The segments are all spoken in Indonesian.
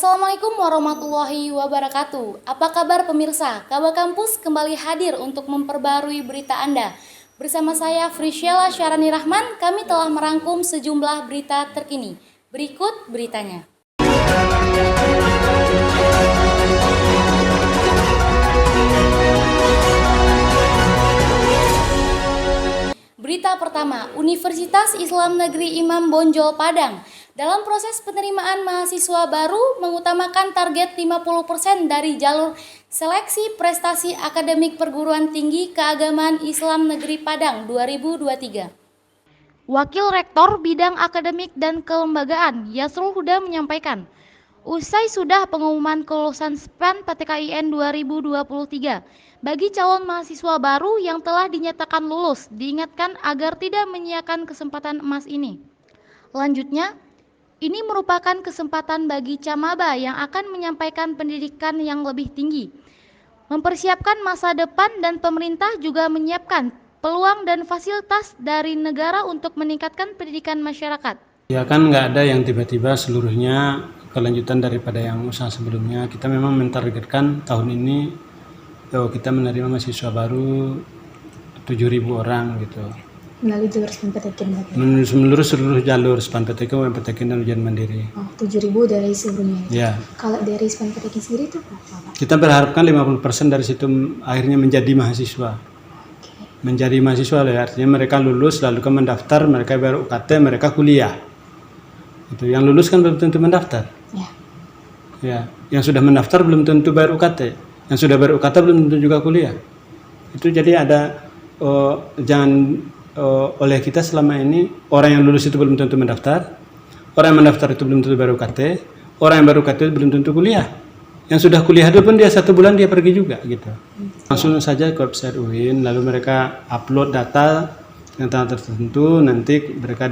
Assalamualaikum warahmatullahi wabarakatuh. Apa kabar pemirsa? Kabar Kampus kembali hadir untuk memperbarui berita Anda. Bersama saya Frisyela Syarani Rahman, kami telah merangkum sejumlah berita terkini. Berikut beritanya. Berita pertama, Universitas Islam Negeri Imam Bonjol Padang dalam proses penerimaan mahasiswa baru mengutamakan target 50% dari jalur seleksi prestasi akademik perguruan tinggi keagamaan Islam Negeri Padang 2023. Wakil Rektor Bidang Akademik dan Kelembagaan Yasrul Huda menyampaikan, usai sudah pengumuman kelulusan SPAN PTKIN 2023, bagi calon mahasiswa baru yang telah dinyatakan lulus, diingatkan agar tidak menyiakan kesempatan emas ini. Lanjutnya, ini merupakan kesempatan bagi camaba yang akan menyampaikan pendidikan yang lebih tinggi, mempersiapkan masa depan, dan pemerintah juga menyiapkan peluang dan fasilitas dari negara untuk meningkatkan pendidikan masyarakat. Ya kan nggak ada yang tiba-tiba seluruhnya kelanjutan daripada yang usaha sebelumnya. Kita memang mentargetkan tahun ini kita menerima mahasiswa baru 7.000 orang gitu. Melalui jalur SPAN-PTKIN berarti? Menurut seluruh jalur SPAN-PTKIN, UMPTKIN, dan ujian mandiri. Oh, 7.000 dari sebelumnya. Ya. Kalau dari SPAN-PTKIN sendiri itu berapa, Pak? Kita berharapkan 50% dari situ akhirnya menjadi mahasiswa. Okay. Menjadi mahasiswa artinya mereka lulus lalu ke mendaftar, mereka bayar UKT, mereka kuliah. Itu yang lulus kan belum tentu mendaftar. Ya. Ya, yang sudah mendaftar belum tentu bayar UKT. Yang sudah bayar UKT belum tentu juga kuliah. Itu jadi ada oleh kita selama ini orang yang lulus itu belum tentu mendaftar, orang yang mendaftar itu belum tentu bayar UKT, orang yang bayar UKT itu belum tentu kuliah. Yang sudah kuliah itu pun dia 1 bulan dia pergi juga gitu. Langsung saja ke website UIN, lalu mereka upload data yang tertentu, nanti mereka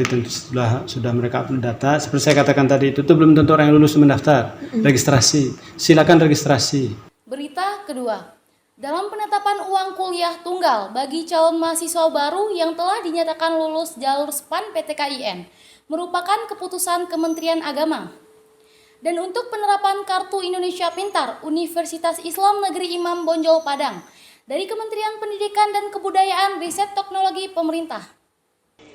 sudah mereka upload data. Seperti saya katakan tadi itu belum tentu orang yang lulus mendaftar. Registrasi, silakan registrasi. Berita kedua, dalam penetapan uang kuliah tunggal bagi calon mahasiswa baru yang telah dinyatakan lulus jalur SPAN PTKIN merupakan keputusan Kementerian Agama. Dan untuk penerapan Kartu Indonesia Pintar Universitas Islam Negeri Imam Bonjol Padang dari Kementerian Pendidikan dan Kebudayaan Riset Teknologi Pemerintah.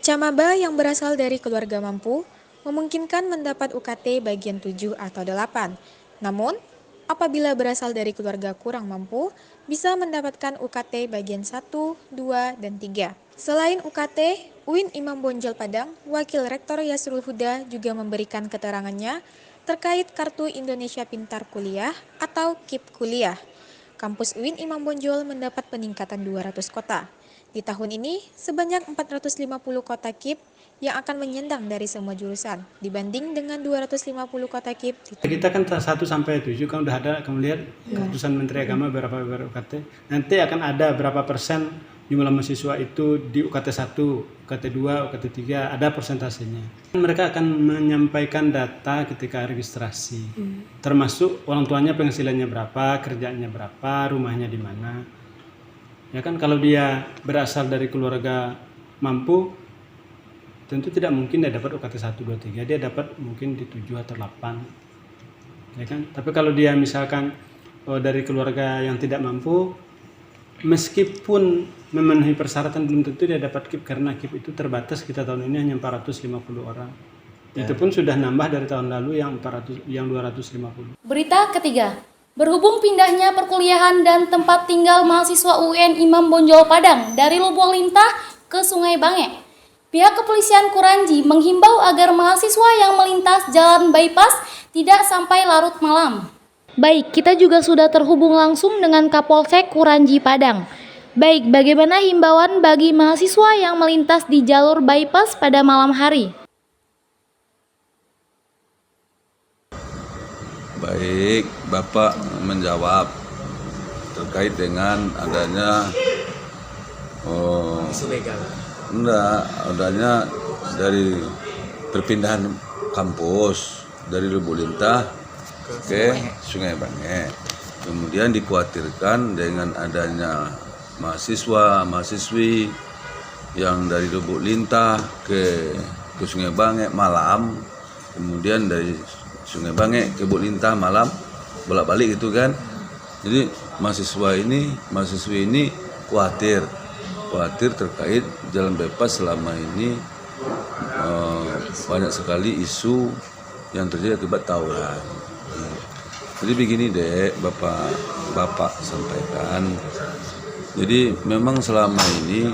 Camaba yang berasal dari keluarga mampu memungkinkan mendapat UKT bagian 7 atau 8. Namun, apabila berasal dari keluarga kurang mampu, bisa mendapatkan UKT bagian 1, 2, dan 3. Selain UKT, UIN Imam Bonjol Padang, Wakil Rektor Yasrul Huda juga memberikan keterangannya terkait Kartu Indonesia Pintar Kuliah atau KIP Kuliah. Kampus UIN Imam Bonjol mendapat peningkatan 200 kota. Di tahun ini, sebanyak 450 kota KIP yang akan menyandang dari semua jurusan, dibanding dengan 250 kota KIP. Kita kan 1 sampai 7 kan udah ada, kamu lihat keputusan Menteri Agama berapa UKT. Nanti akan ada berapa persen jumlah mahasiswa itu di UKT 1, UKT 2, UKT 3, ada persentasenya. Mereka akan menyampaikan data ketika registrasi, termasuk orang tuanya penghasilannya berapa, kerjanya berapa, rumahnya di mana. Ya kan kalau dia berasal dari keluarga mampu, tentu tidak mungkin dia dapat UKT 1, 2, 3, dia dapat mungkin di 7 atau 8. Ya kan? Tapi kalau dia misalkan dari keluarga yang tidak mampu, meskipun memenuhi persyaratan belum tentu dia dapat KIP, karena KIP itu terbatas, kita tahun ini hanya 450 orang. Ya. Itu pun sudah nambah dari tahun lalu yang 250. Berita ketiga, berhubung pindahnya perkuliahan dan tempat tinggal mahasiswa UN Imam Bonjol Padang dari Lubuk Lintah ke Sungai Bangek, pihak kepolisian Kuranji menghimbau agar mahasiswa yang melintas jalan bypass tidak sampai larut malam. Baik, kita juga sudah terhubung langsung dengan Kapolsek Kuranji Padang. Baik, bagaimana himbauan bagi mahasiswa yang melintas di jalur bypass pada malam hari? Baik, Bapak menjawab terkait dengan adanya adanya dari perpindahan kampus dari Lubuk Lintah ke Sungai Bangek. Kemudian dikhawatirkan dengan adanya mahasiswa-mahasiswi yang dari Lubuk Lintah ke Sungai Bangek malam, kemudian dari Sungai Bange ke Lintah malam bolak-balik gitu kan. Jadi mahasiswi ini khawatir terkait jalan bypass selama ini banyak sekali isu yang terjadi akibat tawuran. Jadi begini Dek, Bapak sampaikan. Jadi memang selama ini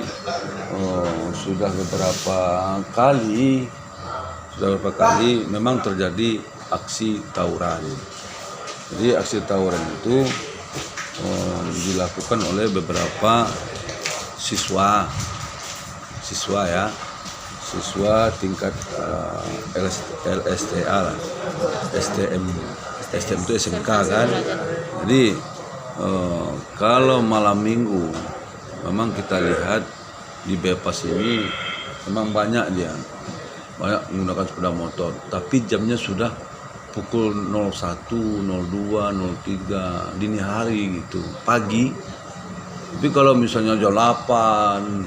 sudah beberapa kali memang terjadi aksi tawuran. Jadi aksi tawuran itu dilakukan oleh beberapa siswa tingkat LSTA lah, STM itu SMK kan. Jadi kalau malam minggu memang kita lihat di bypass ini memang banyak menggunakan sepeda motor, tapi jamnya sudah pukul 01, 02, 03 dini hari gitu, pagi. Tapi kalau misalnya jam 8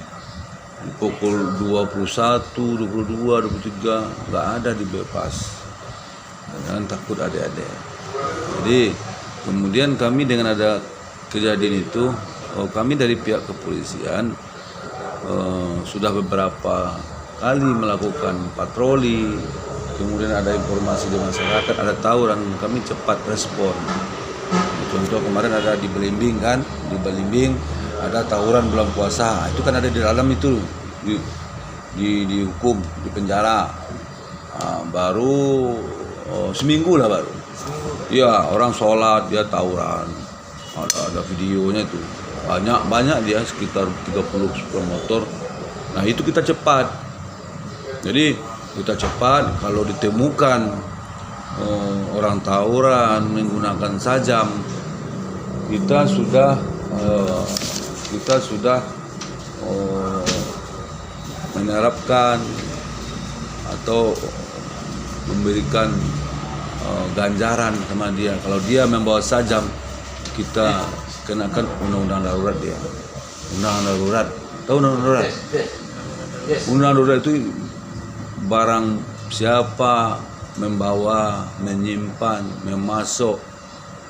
pukul 21, 22, 23 nggak ada di bypass. Jangan takut adik-adik. Jadi kemudian kami dengan ada kejadian itu, kami dari pihak kepolisian sudah beberapa kali melakukan patroli. Kemudian ada informasi di masyarakat ada tawuran, kami cepat respon. Contoh kemarin ada di Belimbing kan, ada tawuran bulan puasa, itu kan ada di dalam itu dihukum di penjara. Baru seminggu lah baru. Ya orang sholat dia tawuran, ada videonya itu banyak dia sekitar 30 sepeda motor. Nah itu kita cepat. Jadi kita cepat kalau ditemukan orang tawuran menggunakan sajam, kita sudah menerapkan atau memberikan ganjaran sama dia. Kalau dia membawa sajam, kita kenakan undang-undang darurat dia. Undang-undang darurat. Tahu undang-undang darurat? Undang-undang darurat itu barang siapa membawa, menyimpan, memasok,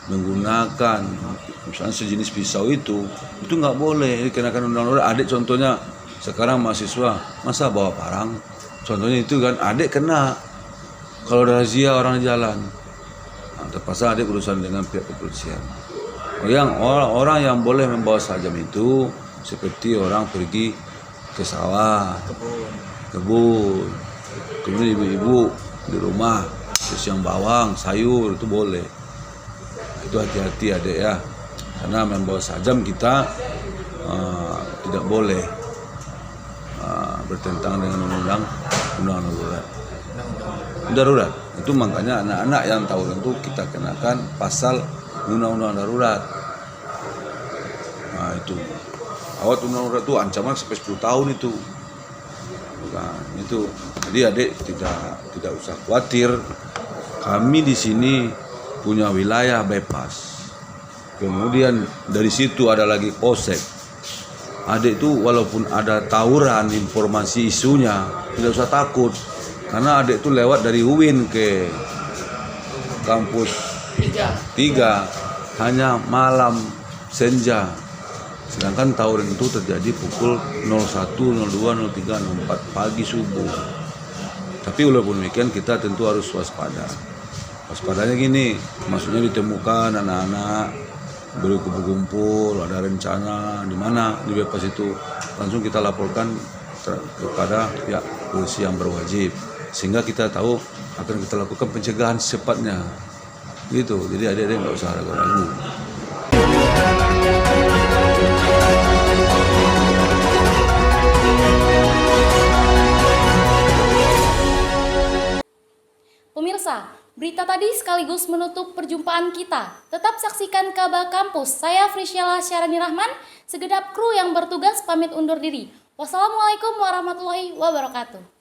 menggunakan misalnya sejenis pisau itu nggak boleh dikenakan undang-undang darurat. Adik contohnya sekarang mahasiswa, masa bawa parang? Contohnya itu kan, adik kena kalau ada razia orang jalan. Nah, terpaksa adik berurusan dengan pihak kepolisian. Orang yang boleh membawa sajam itu seperti orang pergi ke sawah, kebun, kemudian ibu-ibu di rumah siang bawang, sayur itu boleh. Nah, itu hati-hati adik ya, karena membawa sajam kita tidak boleh bertentangan dengan undang-undang darurat. Itu makanya anak-anak yang tawuran itu kita kenakan pasal undang-undang darurat. Nah itu awat undang-undang darurat itu ancaman sampai 10 tahun itu. Nah, itu jadi adik tidak usah khawatir. Kami di sini punya wilayah bypass. Kemudian dari situ ada lagi polsek. Adik itu walaupun ada tawuran, informasi isunya tidak usah takut, karena adik itu lewat dari UIN ke kampus 3 hanya malam senja, sedangkan tawuran itu terjadi pukul 01, 02, 03, 04 pagi subuh. Tapi walaupun demikian kita tentu harus waspada. Waspadanya gini, maksudnya ditemukan anak-anak berkumpul, ada rencana di mana di bypass itu, langsung kita laporkan kepada pihak polisi yang berwajib, sehingga kita tahu akan kita lakukan pencegahan secepatnya gitu. Jadi adik-adik nggak usah ragu-ragu. Pemirsa, berita tadi sekaligus menutup perjumpaan kita. Tetap saksikan Kabar Kampus. Saya Frisyala Syarani Rahman, segenap kru yang bertugas pamit undur diri. Wassalamualaikum warahmatullahi wabarakatuh.